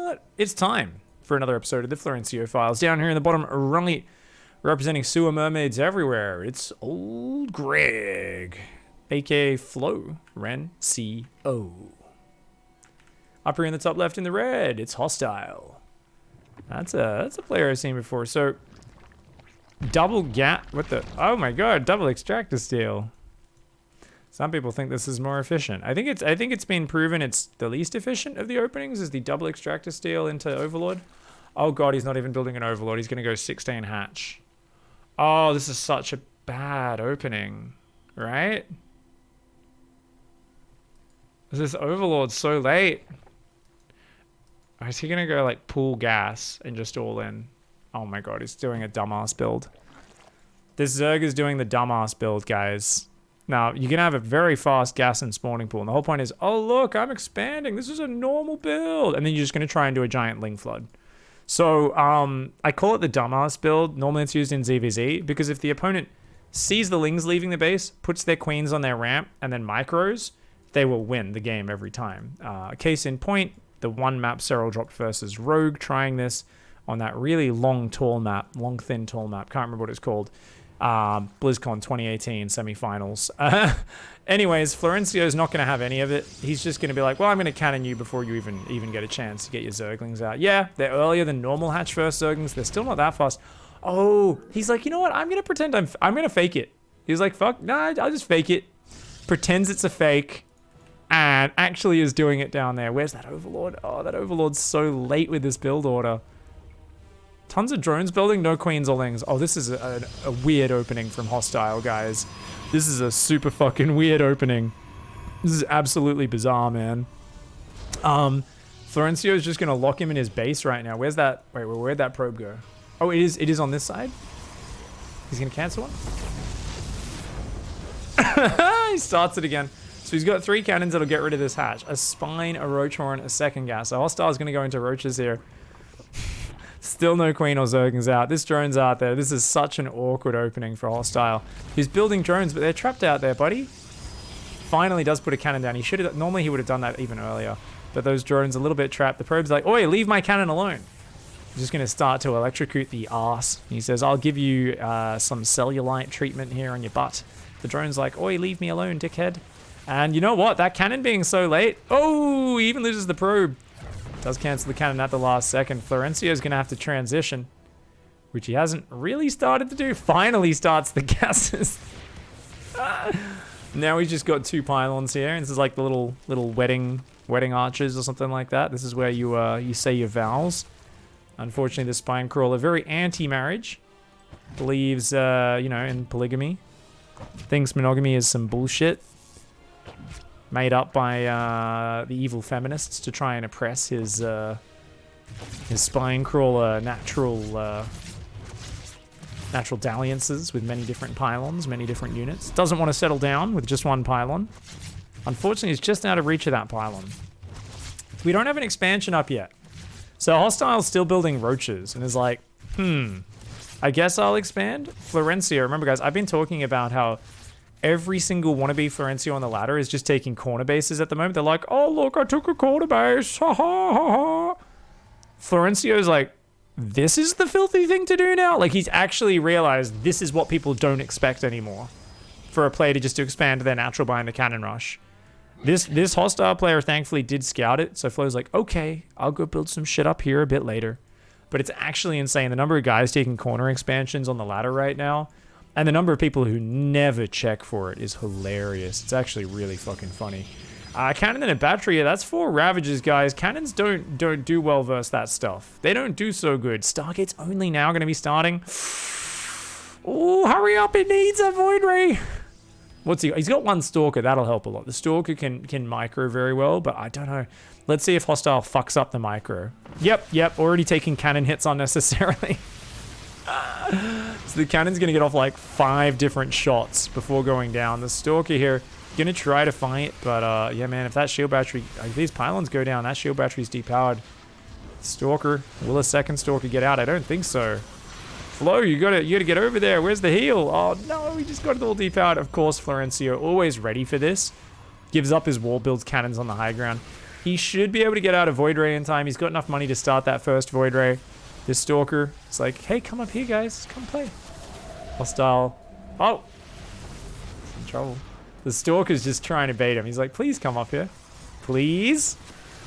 what? It's time for another episode of the Florencio Files. Down here in the bottom right, representing sewer mermaids everywhere, it's old Greg, aka Florencio. Up here in the top left in the red, it's Hostile. That's a player I've seen before. So, double oh my god, double extractor steel. Some people think this is more efficient. I think it's been proven it's the least efficient of the openings is the double extractor steel into Overlord. Oh god, he's not even building an Overlord. He's gonna go 16 hatch. Oh, this is such a bad opening, right? This Overlord's so late. Or is he gonna go like pool gas and just all in? Oh my god, he's doing a dumbass build. This Zerg is doing the dumbass build, guys. Now, you can have a very fast gas and spawning pool, and the whole point is, oh look, I'm expanding. This is a normal build. And then you're just gonna try and do a giant Ling Flood. So, I call it the dumbass build. Normally it's used in ZVZ, because if the opponent sees the Lings leaving the base, puts their queens on their ramp, and then micros, they will win the game every time. Case in point, the one map Cyril dropped versus Rogue, trying this on that really long, tall map. Long, thin, tall map. Can't remember what it's called. BlizzCon 2018 semifinals. Anyways, Florencio's not going to have any of it. He's just going to be like, well, I'm going to cannon you before you even get a chance to get your Zerglings out. Yeah, they're earlier than normal hatch first Zerglings. They're still not that fast. Oh, he's like, you know what? I'm going to pretend I'm going to fake it. He's like, fuck, nah, I'll just fake it. Pretends it's a fake. And actually is doing it down there. Where's that Overlord? Oh, that Overlord's so late with this build order. Tons of drones building, no queens or lings. Oh, this is a weird opening from Hostile, guys. This is a super fucking weird opening. This is absolutely bizarre, man. Florencio is just gonna lock him in his base right now. Where's that? Wait, where'd that probe go? Oh, it is on this side. He's gonna cancel one. He starts it again. So he's got 3 cannons that'll get rid of this hatch. A Spine, a Roach Horn, a second gas. So Hostile's going to go into Roaches here. Still no Queen or Zerglings out. This drone's out there. This is such an awkward opening for Hostile. He's building drones, but they're trapped out there, buddy. Finally does put a cannon down. Normally he would have done that even earlier. But those drones a little bit trapped. The probe's like, oi, leave my cannon alone. He's just going to start to electrocute the arse. He says, I'll give you some cellulite treatment here on your butt. The drone's like, oi, leave me alone, dickhead. And you know what? That cannon being so late. Oh, he even loses the probe. Does cancel the cannon at the last second. Florencio's going to have to transition, which he hasn't really started to do. Finally starts the gases. Now he's just got 2 pylons here. And this is like the little wedding arches or something like that. This is where you say your vows. Unfortunately, the Spine Crawler, very anti-marriage. Believes, in polygamy. Thinks monogamy is some bullshit. Made up by the evil feminists to try and oppress his Spine Crawler natural dalliances with many different pylons, many different units. Doesn't want to settle down with just 1 pylon. Unfortunately, he's just out of reach of that pylon. We don't have an expansion up yet. So Hostile's still building Roaches and is like, I guess I'll expand. Florencio, remember guys, I've been talking about how every single wannabe Florencio on the ladder is just taking corner bases at the moment. They're like, oh, look, I took a corner base. Ha, ha, ha, ha. Florencio's like, this is the filthy thing to do now? Like, he's actually realized this is what people don't expect anymore. For a player to just to expand their natural behind the cannon rush. This Hostile player thankfully did scout it. So Flo's like, okay, I'll go build some shit up here a bit later. But it's actually insane. The number of guys taking corner expansions on the ladder right now. And the number of people who never check for it is hilarious. It's actually really fucking funny. Cannon and a battery, yeah, that's 4 Ravagers, guys. Cannons don't do well versus that stuff. They don't do so good. Stargate's only now going to be starting. Oh, hurry up, it needs a Void Ray. What's he? He's got 1 Stalker, that'll help a lot. The Stalker can micro very well, but I don't know. Let's see if Hostile fucks up the micro. Yep, already taking cannon hits unnecessarily. So the cannon's gonna get off like 5 different shots before going down. The Stalker here gonna try to fight, but yeah, man, if that shield battery, if these pylons go down, that shield battery's depowered. Stalker, will a second Stalker get out? I don't think so. Flo, you gotta get over there. Where's the heal? Oh no, he just got it all depowered. Of course, Florencio, always ready for this. Gives up his wall, builds cannons on the high ground. He should be able to get out of Void Ray in time. He's got enough money to start that first Void Ray. This Stalker is like, hey, come up here, guys. Come play. Hostile. Oh. He's in trouble. The Stalker's just trying to bait him. He's like, please come up here. Please.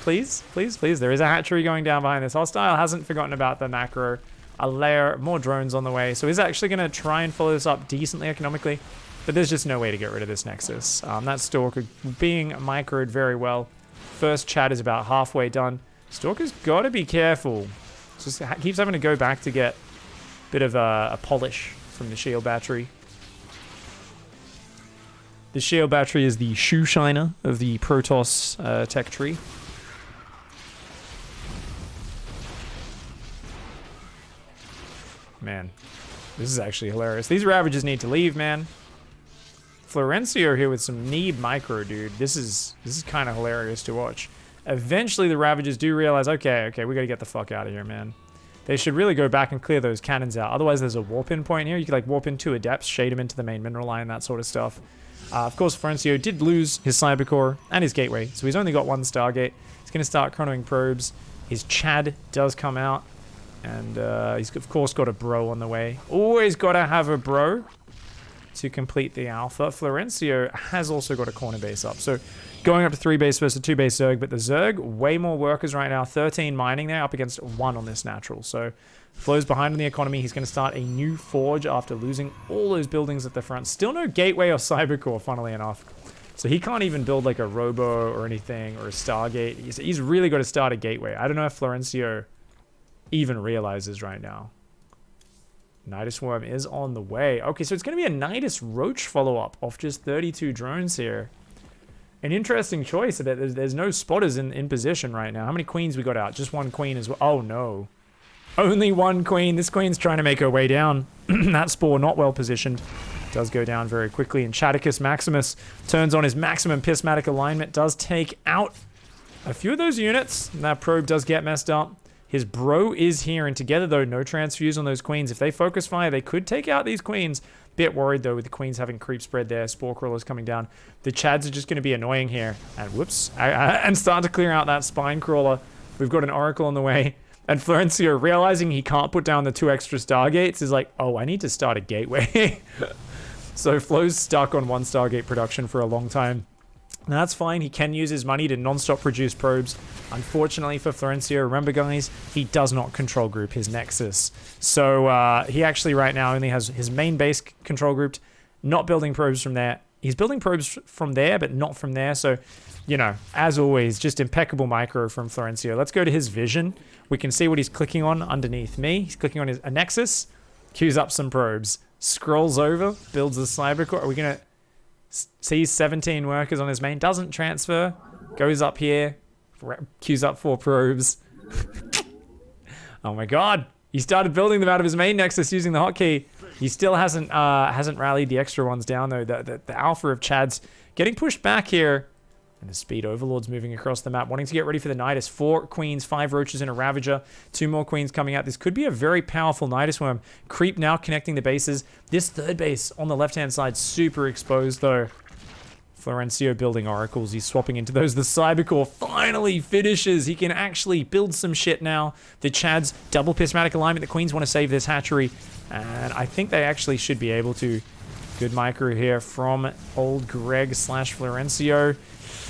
Please, please, please. There is a hatchery going down behind this. Hostile hasn't forgotten about the macro. A layer, more drones on the way. So he's actually going to try and follow this up decently economically. But there's just no way to get rid of this Nexus. That Stalker being microed very well. First chat is about halfway done. Stalker's got to be careful. Just keeps having to go back to get a bit of a polish from the shield battery. The shield battery is the shoe shiner of the Protoss tech tree. Man, this is actually hilarious. These Ravagers need to leave, man. Florencio here with some Neeb micro, dude. This is kind of hilarious to watch. Eventually, the Ravagers do realize, okay, we gotta get the fuck out of here, man. They should really go back and clear those cannons out. Otherwise, there's a warp-in point here. You could, like, warp in to Adepts, shade them into the main mineral line, that sort of stuff. Of course, Florencio did lose his Cyber Core and his Gateway, so he's only got one Stargate. He's gonna start chronoing probes. His Chad does come out. And he's, of course, got a bro on the way. Always got to have a bro to complete the alpha. Florencio has also got a corner base up. So going up to 3 base versus a 2 base Zerg. But the Zerg, way more workers right now. 13 mining there up against 1 on this natural. So Flo's behind in the economy. He's going to start a new forge after losing all those buildings at the front. Still no Gateway or Cybercore, funnily enough. So he can't even build like a Robo or anything or a Stargate. He's really got to start a Gateway. I don't know if Florencio even realizes right now. Nidus Worm is on the way. Okay, so it's going to be a Nidus Roach follow-up off just 32 drones here. An interesting choice. There's no spotters in position right now. How many queens we got out? Just one queen as well. Oh, no. Only one queen. This queen's trying to make her way down. That Spore not well positioned. Does go down very quickly. And Chaticus Maximus turns on his maximum prismatic alignment. Does take out a few of those units. And that probe does get messed up. His bro is here, and together, though, no transfuse on those queens. If they focus fire, they could take out these queens. Bit worried, though, with the queens having creep spread there. Spore crawlers coming down. The Chads are just going to be annoying here. And whoops. And start to clear out that spine crawler. We've got an Oracle on the way. And Florencio, realizing he can't put down the 2 extra Stargates, is like, oh, I need to start a Gateway. So Flo's stuck on 1 Stargate production for a long time. Now, that's fine. He can use his money to non-stop produce probes. Unfortunately for Florencio, remember, guys, he does not control group his Nexus. So he actually right now only has his main base control grouped, not building probes from there. He's building probes from there, but not from there. So, you know, as always, just impeccable micro from Florencio. Let's go to his vision. We can see what he's clicking on underneath me. He's clicking on a Nexus, queues up some probes, scrolls over, builds a Cyber Core. Are we going to... sees 17 workers on his main, doesn't transfer, goes up here, queues up 4 probes. Oh my god, he started building them out of his main Nexus using the hotkey. He still hasn't rallied the extra ones down though. The alpha of Chad's getting pushed back here. And the Speed Overlord's moving across the map, wanting to get ready for the Nidus. 4 queens, 5 roaches, and a Ravager. 2 more queens coming out. This could be a very powerful Nidus Worm. Creep now connecting the bases. This 3rd base on the left-hand side, super exposed though. Florencio building oracles. He's swapping into those. The Cybercore finally finishes. He can actually build some shit now. The Chads, double prismatic alignment. The queens want to save this hatchery. And I think they actually should be able to. Good micro here from old Greg / Florencio.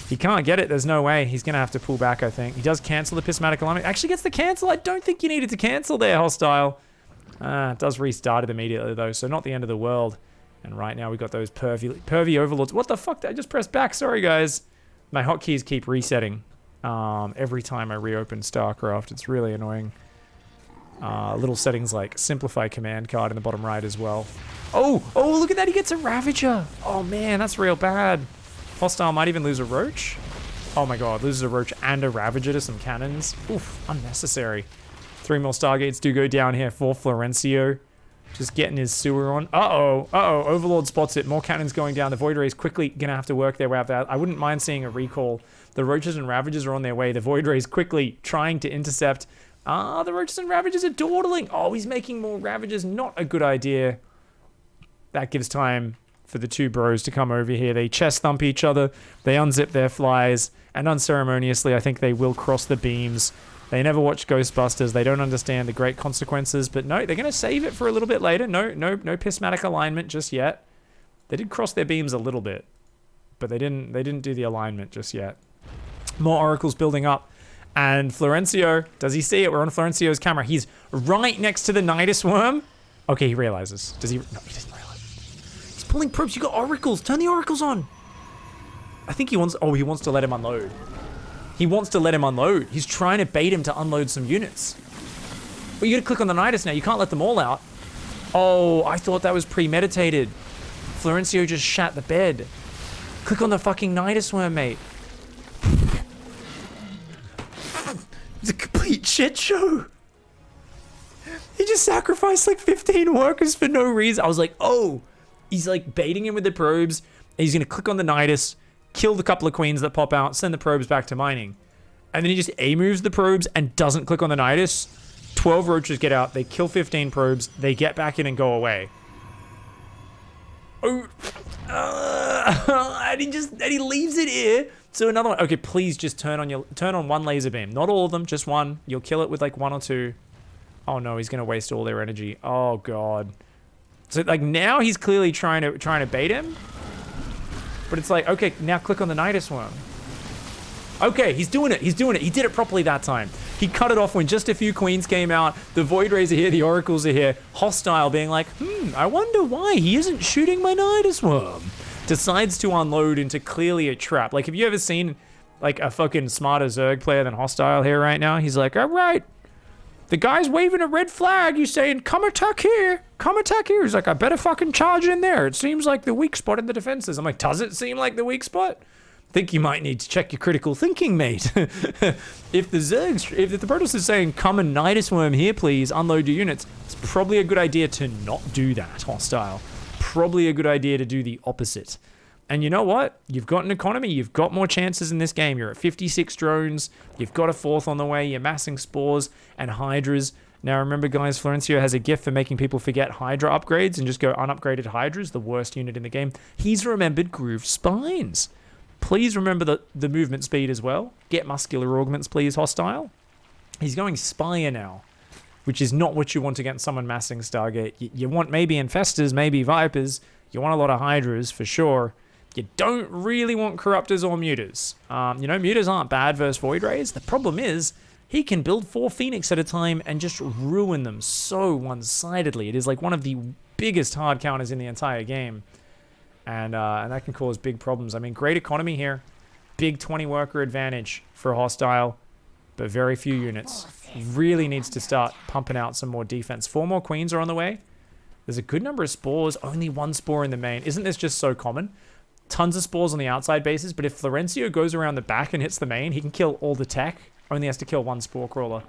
He can't get it. There's no way. He's going to have to pull back, I think. He does cancel the prismatic alignment. Actually gets the cancel. I don't think you needed to cancel there, Hostile. It does restart it immediately, though, so not the end of the world. And right now we got those pervy overlords. What the fuck? I just pressed back. Sorry, guys. My hotkeys keep resetting every time I reopen StarCraft. It's really annoying. Little settings like simplify command card in the bottom right as well. Oh, look at that. He gets a Ravager. Oh, man, that's real bad. Hostile might even lose a Roach. Oh my god, loses a Roach and a Ravager to some cannons. Oof, unnecessary. 3 more Stargates do go down here for Florencio. Just getting his sewer on. Uh-oh. Overlord spots it. More cannons going down. The Void Ray is quickly going to have to work their way out there. I wouldn't mind seeing a recall. The Roaches and Ravagers are on their way. The Void Ray is quickly trying to intercept. The Roaches and Ravagers are dawdling. Oh, he's making more Ravagers. Not a good idea. That gives time for the two bros to come over here. They chest thump each other. They unzip their flies. And unceremoniously, I think they will cross the beams. They never watch Ghostbusters. They don't understand the great consequences. But no, they're going to save it for a little bit later. No pismatic alignment just yet. They did cross their beams a little bit. But they didn't do the alignment just yet. More oracles building up. And Florencio, does he see it? We're on Florencio's camera. He's right next to the Nidus worm. Okay, he realizes. Does he? No, he doesn't realize. He's pulling probes. You got oracles. Turn the oracles on. I think he wants... Oh, he wants to let him unload. He wants to let him unload. He's trying to bait him to unload some units. But you gotta click on the Nidus now. You can't let them all out. Oh, I thought that was premeditated. Florencio just shat the bed. Click on the fucking Nidus worm, mate. It's a complete shit show. He just sacrificed like 15 workers for no reason. I was like, oh, he's like baiting him with the probes. And he's gonna click on the Nidus, kill the couple of queens that pop out, send the probes back to mining. And then he just A-moves the probes and doesn't click on the Nidus. 12 roaches get out, they kill 15 probes, they get back in and go away. Oh, and he leaves it here. So another one. Okay, please just turn on one laser beam. Not all of them, just one. You'll kill it with like one or two. Oh no, he's gonna waste all their energy. Oh god. So like now he's clearly trying to bait him. But it's like, okay, now click on the Nidus worm. Okay, he's doing it. He did it properly that time. He cut it off when just a few queens came out. The Void Rays are here, the Oracles are here. Hostile being like, I wonder why he isn't shooting my Nidus worm. Decides to unload into clearly a trap. Like, have you ever seen like a fucking smarter Zerg player than Hostile here right now? He's like, all right, the guy's waving a red flag. He's saying, come attack here. Come attack here. He's like, I better fucking charge in there. It seems like the weak spot in the defenses. I'm like, does it seem like the weak spot? Think you might need to check your critical thinking, mate. If the Protoss is saying, come and Nidus worm here, please, unload your units, it's probably a good idea to not do that, Hostile. Probably a good idea to do the opposite. And you know what? You've got an economy. You've got more chances in this game. You're at 56 drones. You've got a fourth on the way. You're massing spores and hydras. Now remember, guys, Florencio has a gift for making people forget Hydra upgrades and just go unupgraded Hydras, the worst unit in the game. He's remembered grooved spines. Please remember the movement speed as well. Get muscular augments, please, Hostile. He's going Spire now, which is not what you want against someone massing Stargate. You want maybe Infestors, maybe Vipers. You want a lot of Hydras, for sure. You don't really want Corruptors or Mutas. You know, Mutas aren't bad versus Void Rays. The problem is, he can build 4 Phoenix at a time and just ruin them so one-sidedly. It is like one of the biggest hard counters in the entire game. And that can cause big problems. I mean, great economy here. Big 20 worker advantage for Hostile, but very few units. Really needs to start pumping out some more defense. 4 more queens are on the way. There's a good number of spores. Only 1 spore in the main. Isn't this just so common? Tons of spores on the outside bases, but if Florencio goes around the back and hits the main, he can kill all the tech. Only has to kill 1 spore crawler.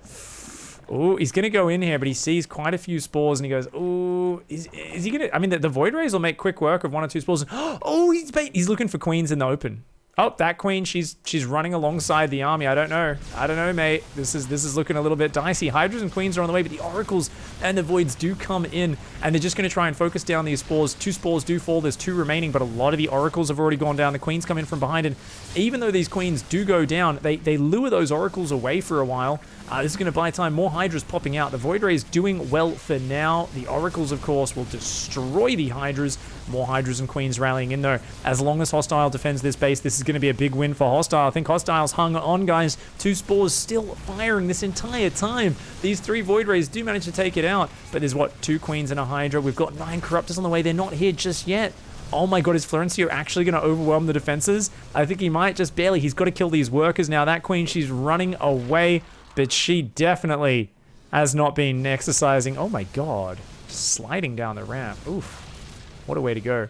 Oh, he's going to go in here, but he sees quite a few spores, and he goes, oh, is he going to... I mean, the Void Rays will make quick work of 1 or 2 spores. Oh, he's looking for queens in the open. Oh, that queen, she's running alongside the army. I don't know, mate. This is looking a little bit dicey. Hydras and queens are on the way, but the oracles and the voids do come in, and they're just going to try and focus down these spores. 2 spores do fall. There's 2 remaining, but a lot of the oracles have already gone down. The queens come in from behind, and even though these queens do go down, they lure those oracles away for a while. This is going to buy time. More hydras popping out. The Void Rays doing well for now. The oracles, of course, will destroy the hydras. More hydras and queens rallying in, though. As long as Hostile defends this base, this is going to be a big win for Hostile. I think Hostile's hung on, guys. 2 spores still firing this entire time. These 3 Void Rays do manage to take it out, but there's, what, 2 queens and a hydra. We've got 9 Corruptors on the way. They're not here just yet. Oh my god, is Florencio actually going to overwhelm the defenses? I think he might, just barely. He's got to kill these workers now. That queen, she's running away, but she definitely has not been exercising. Oh my god. Just sliding down the ramp. Oof. What a way to go.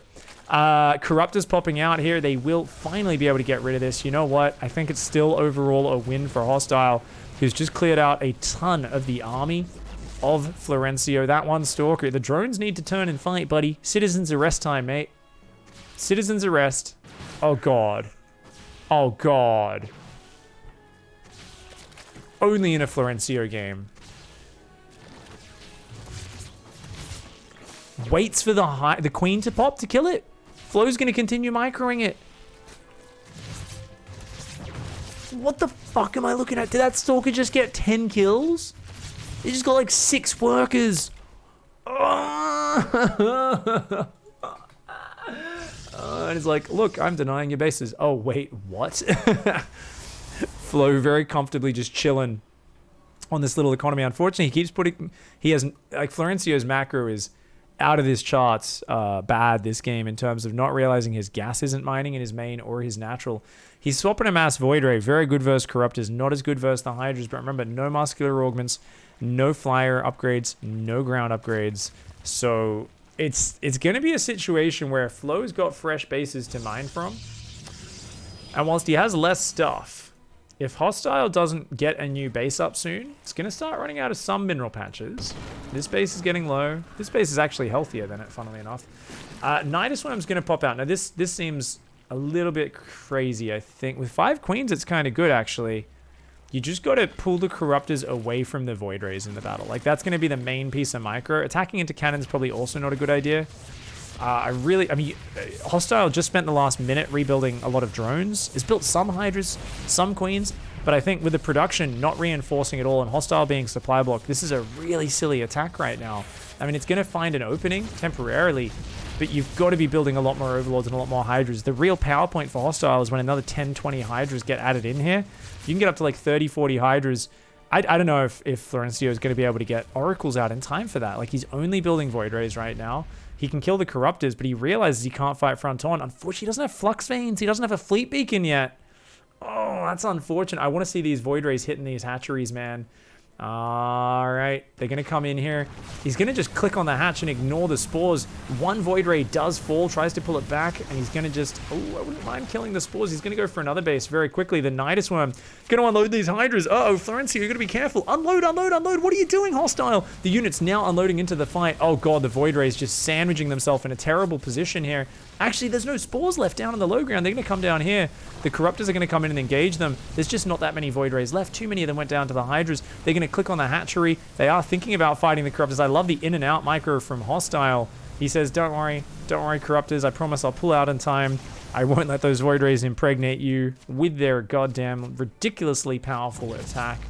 Corruptors popping out here. They will finally be able to get rid of this. You know what? I think it's still overall a win for Hostile, who's just cleared out a ton of the army of Florencio. That 1 Stalker. The drones need to turn and fight, buddy. Citizens arrest time, mate. Citizens arrest. Oh god. Oh god. Only in a Florencio game. Waits for the queen to pop to kill it. Flow's going to continue microing it. What the fuck am I looking at? Did that Stalker just get 10 kills? He just got like 6 workers. Oh. And it's like, look, I'm denying your bases. Oh, wait, what? Flow very comfortably just chilling on this little economy. Unfortunately, he keeps putting... He has... Like, Florencio's macro is out of his charts bad this game in terms of not realizing his gas isn't mining in his main or his natural. He's swapping a mass Void Ray. Very good versus Corruptors. Not as good versus the Hydras. But remember, no muscular augments, no flyer upgrades, no ground upgrades. So... It's going to be a situation where Flow's got fresh bases to mine from. And whilst he has less stuff, if Hostile doesn't get a new base up soon, it's going to start running out of some mineral patches. This base is getting low. This base is actually healthier than it, funnily enough. Nidus Worm's going to pop out. Now, this seems a little bit crazy, I think. With 5 queens, it's kind of good, actually. You just got to pull the Corruptors away from the Void Rays in the battle. Like, that's going to be the main piece of micro. Attacking into cannons probably also not a good idea. I mean, Hostile just spent the last minute rebuilding a lot of drones. It's built some Hydras, some Queens, but I think with the production not reinforcing at all and Hostile being supply block, this is a really silly attack right now. I mean, it's going to find an opening temporarily, but you've got to be building a lot more Overlords and a lot more Hydras. The real power point for Hostile is when another 10, 20 Hydras get added in here. You can get up to like 30, 40 Hydras. I don't know if Florencio is going to be able to get Oracles out in time for that. Like, he's only building Void Rays right now. He can kill the Corruptors, but he realizes he can't fight front on. Unfortunately, he doesn't have Flux Veins. He doesn't have a Fleet Beacon yet. Oh, that's unfortunate. I want to see these Void Rays hitting these hatcheries, man. All right, they're going to come in here. He's going to just click on the hatch and ignore the spores. One Void Ray does fall, tries to pull it back, and he's going to just... Oh, I wouldn't mind killing the spores. He's going to go for another base very quickly. The Nidus Worm going to unload these Hydras. Uh-oh, Florencio, you're going to be careful. Unload, unload, unload. What are you doing, Hostile? The unit's now unloading into the fight. Oh, God, the Void Ray's just sandwiching themselves in a terrible position here. Actually, there's no spores left down on the low ground. They're going to come down here. The Corruptors are going to come in and engage them. There's just not that many Void Rays left. Too many of them went down to the Hydras. They're going to click on the hatchery. They are thinking about fighting the Corruptors. I love the in and out micro from Hostile. He says, don't worry, Corruptors. I promise I'll pull out in time. I won't let those Void Rays impregnate you with their goddamn ridiculously powerful attack.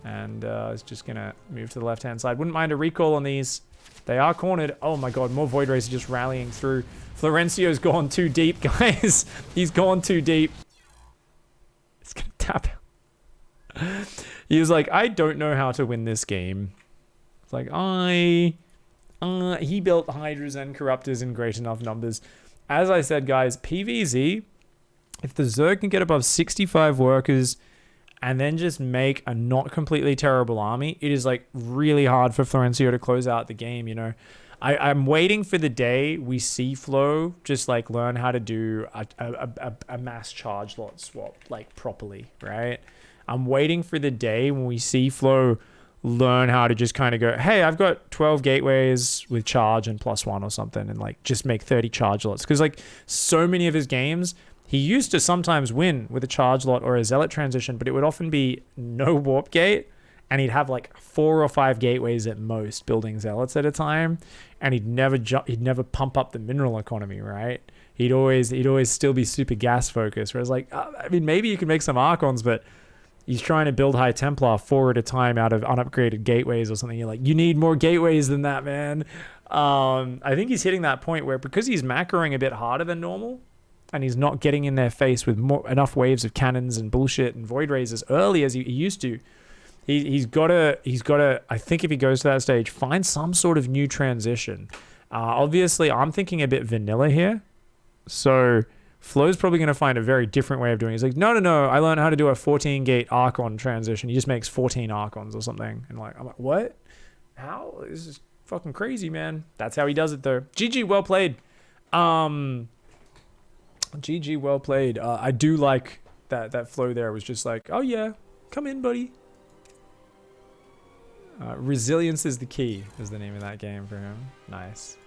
And it's just going to move to the left-hand side. Wouldn't mind a recall on these. They are cornered. Oh my God, more Void Rays are just rallying through. Florencio's gone too deep, guys. He's gone too deep. It's going to tap out. He was like, I don't know how to win this game. It's like, he built Hydras and Corruptors in great enough numbers. As I said, guys, PvZ, if the Zerg can get above 65 workers and then just make a not completely terrible army, it is like really hard for Florencio to close out the game, you know. I'm waiting for the day we see Flow just like learn how to do a mass charge lot swap like properly, right? I'm waiting for the day when we see Flow learn how to just kind of go, hey, I've got 12 gateways with charge and +1 or something, and like just make 30 charge lots. Because like so many of his games, he used to sometimes win with a charge lot or a zealot transition, but it would often be no warp gate, and he'd have like 4 or 5 gateways at most building zealots at a time, and he'd never pump up the mineral economy, right? He'd always still be super gas focused. Whereas like, I mean, maybe you can make some Archons, but he's trying to build High Templar 4 at a time out of unupgraded gateways or something. You're like, you need more gateways than that, man. I think he's hitting that point where because he's macroing a bit harder than normal, and he's not getting in their face with enough waves of cannons and bullshit and Void Rays as early as he used to, he's got to, I think if he goes to that stage, find some sort of new transition. Obviously, I'm thinking a bit vanilla here. So Flow's probably going to find a very different way of doing it. He's like, no, I learned how to do a 14-gate Archon transition. He just makes 14 Archons or something. And I'm like, what? How? This is fucking crazy, man. That's how he does it, though. GG, well played. GG, well played. I do like that Flow there was just like, oh yeah, come in, buddy. Resilience is the key is the name of that game for him. Nice.